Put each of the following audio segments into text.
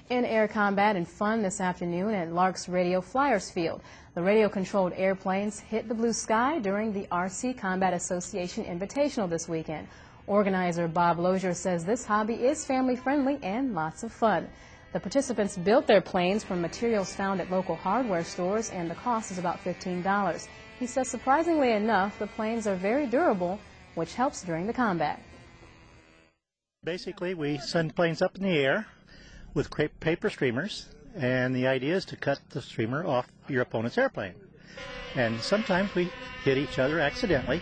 In air combat and fun this afternoon at Lark's Radio Flyers Field. The radio-controlled airplanes hit the blue sky during the RC Combat Association Invitational this weekend. Organizer Bob Lozier says this hobby is family-friendly and lots of fun. The participants built their planes from materials found at local hardware stores, and the cost is about $15. He says surprisingly enough, the planes are very durable, which helps during the combat. Basically, we send planes up in the air with paper streamers, and the idea is to cut the streamer off your opponent's airplane. And sometimes we hit each other accidentally.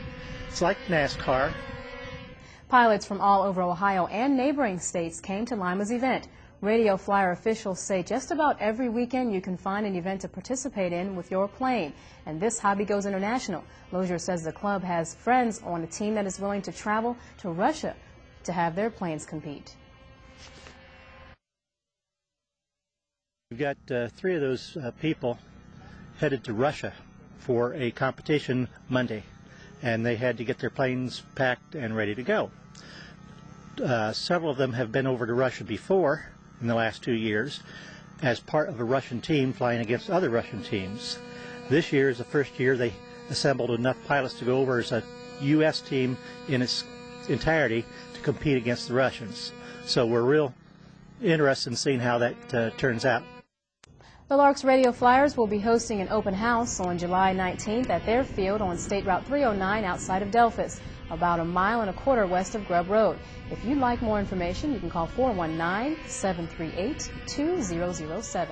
It's like NASCAR. Pilots from all over Ohio and neighboring states came to Lima's event. Radio Flyer officials say just about every weekend you can find an event to participate in with your plane. And this hobby goes international. Lozier says the club has friends on a team that is willing to travel to Russia to have their planes compete. We've got 3 of those people headed to Russia for a competition Monday, and they had to get their planes packed and ready to go. Several of them have been over to Russia before in the last 2 years as part of a Russian team flying against other Russian teams. This year is the first year they assembled enough pilots to go over as a U.S. team in its entirety to compete against the Russians. So we're real interested in seeing how that turns out. The Lark's Radio Flyers will be hosting an open house on July 19th at their field on State Route 309 outside of Delphus, about 1.25 miles west of Grubb Road. If you'd like more information, you can call 419-738-2007.